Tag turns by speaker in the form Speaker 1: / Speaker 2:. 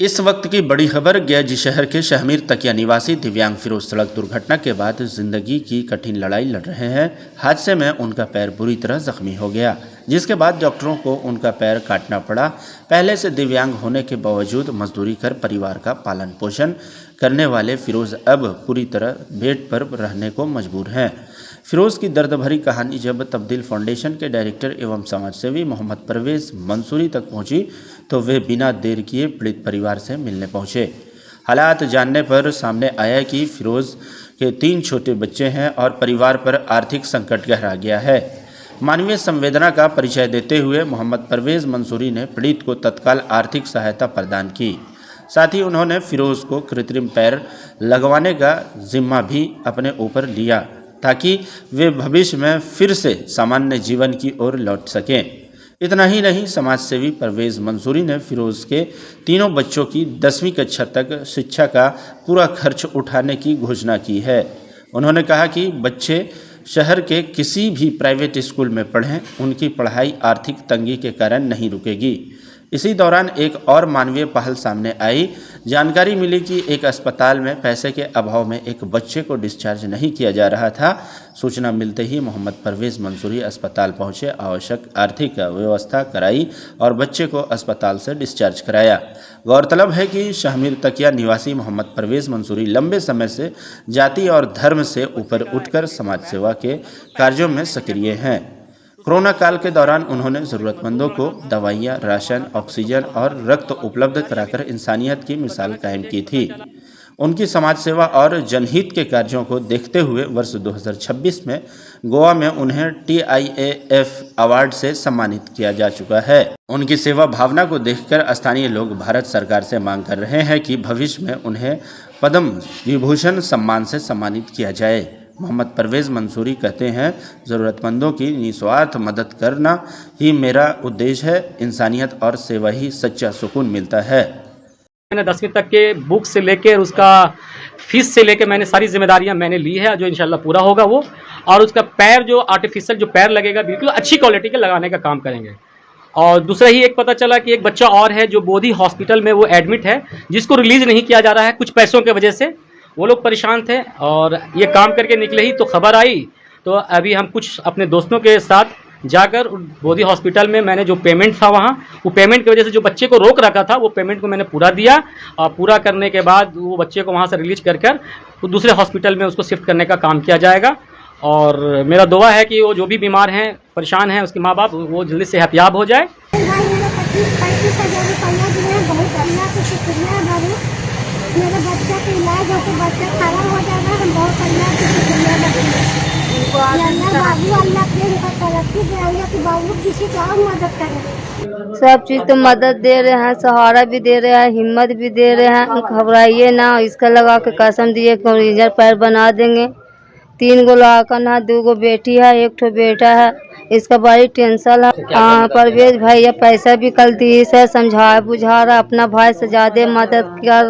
Speaker 1: इस वक्त की बड़ी खबर गैज शहर के शाहमीर तकिया निवासी दिव्यांग फिरोज सड़क दुर्घटना के बाद जिंदगी की कठिन लड़ाई लड़ रहे हैं। हादसे में उनका पैर बुरी तरह जख्मी हो गया, जिसके बाद डॉक्टरों को उनका पैर काटना पड़ा। पहले से दिव्यांग होने के बावजूद मजदूरी कर परिवार का पालन पोषण करने वाले फिरोज अब पूरी तरह बेड पर रहने को मजबूर हैं। फिरोज की दर्द भरी कहानी जब तब्दील फाउंडेशन के डायरेक्टर एवं समाजसेवी मोहम्मद परवेज मंसूरी तक पहुंची तो वे बिना देर किए पीड़ित परिवार से मिलने पहुंचे। हालात जानने पर सामने आया कि फिरोज के 3 छोटे बच्चे हैं और परिवार पर आर्थिक संकट गहरा गया है। मानवीय संवेदना का परिचय देते हुए मोहम्मद परवेज मंसूरी ने पीड़ित को तत्काल आर्थिक सहायता प्रदान की। साथ ही उन्होंने फिरोज को कृत्रिम पैर लगवाने का जिम्मा भी अपने ऊपर लिया ताकि वे भविष्य में फिर से सामान्य जीवन की ओर लौट सकें। इतना ही नहीं, समाजसेवी परवेज मंसूरी ने फिरोज के तीनों बच्चों की 10वीं कक्षा तक शिक्षा का पूरा खर्च उठाने की घोषणा की है। उन्होंने कहा कि बच्चे शहर के किसी भी प्राइवेट स्कूल में पढ़ें, उनकी पढ़ाई आर्थिक तंगी के कारण नहीं रुकेगी। इसी दौरान एक और मानवीय पहल सामने आई। जानकारी मिली कि एक अस्पताल में पैसे के अभाव में एक बच्चे को डिस्चार्ज नहीं किया जा रहा था। सूचना मिलते ही मोहम्मद परवेज मंसूरी अस्पताल पहुंचे, आवश्यक आर्थिक व्यवस्था कराई और बच्चे को अस्पताल से डिस्चार्ज कराया। गौरतलब है कि शाहमीर तकिया निवासी मोहम्मद परवेज मंसूरी लंबे समय से जाति और धर्म से ऊपर उठकर समाज सेवा के कार्यों में सक्रिय हैं। कोरोना काल के दौरान उन्होंने ज़रूरतमंदों को दवाइयाँ, राशन, ऑक्सीजन और रक्त उपलब्ध कराकर इंसानियत की मिसाल कायम की थी। उनकी समाज सेवा और जनहित के कार्यों को देखते हुए वर्ष 2026 में गोवा में उन्हें TIAF अवार्ड से सम्मानित किया जा चुका है। उनकी सेवा भावना को देखकर स्थानीय लोग भारत सरकार से मांग कर रहे हैं कि भविष्य में उन्हें पद्म विभूषण सम्मान से सम्मानित किया जाए। मोहम्मद परवेज मंसूरी कहते हैं, ज़रूरतमंदों की निस्वार्थ मदद करना ही मेरा उद्देश्य है। इंसानियत और सेवा ही सच्चा सुकून मिलता है।
Speaker 2: मैंने 10वीं तक के बुक से लेकर उसका फीस से लेकर मैंने सारी जिम्मेदारियां मैंने ली है, जो इंशाल्लाह पूरा होगा वो। और उसका पैर जो आर्टिफिशियल जो पैर लगेगा बिल्कुल अच्छी क्वालिटी के लगाने का काम करेंगे। और दूसरा ही एक पता चला कि एक बच्चा और है जो बोधी हॉस्पिटल में वो एडमिट है, जिसको रिलीज नहीं किया जा रहा है कुछ पैसों के वजह से। वो लोग परेशान थे और ये काम करके निकले ही तो खबर आई। तो अभी हम कुछ अपने दोस्तों के साथ जाकर बोधी हॉस्पिटल में मैंने जो पेमेंट था वहाँ, वो पेमेंट की वजह से जो बच्चे को रोक रखा था वो पेमेंट को मैंने पूरा दिया। और पूरा करने के बाद वो बच्चे को वहाँ से रिलीज कर तो दूसरे हॉस्पिटल में उसको शिफ्ट करने का काम किया जाएगा। और मेरा दुआ है कि वो जो भी बीमार हैं, परेशान हैं, उसके माँ बाप वो जल्दी से सेहतयाब हो जाए।
Speaker 3: मेरे बच्चे का इलाज हो तो बच्चा खराब हो जाएगा। हम बहुत अल्लाह की शुक्रिया अल्लाह बाबू अल्लाह के तरक्की देंगे कि बाबू किसी का और मदद करें।
Speaker 4: सब चीज़ तो मदद दे रहे हैं, सहारा भी दे रहे हैं, हिम्मत भी दे रहे हैं। घबराइए ना, इसका लगा के कसम दिए कि ओरिजिनल पैर बना देंगे। 3 गो लड़का ना, 2 गो बेटी है, 1 ठो बेटा है। इसका बड़ी टेंशन है। परवेज भैया पैसा भी कल दी से समझा बुझा रहा, अपना भाई से ज़्यादा मदद कर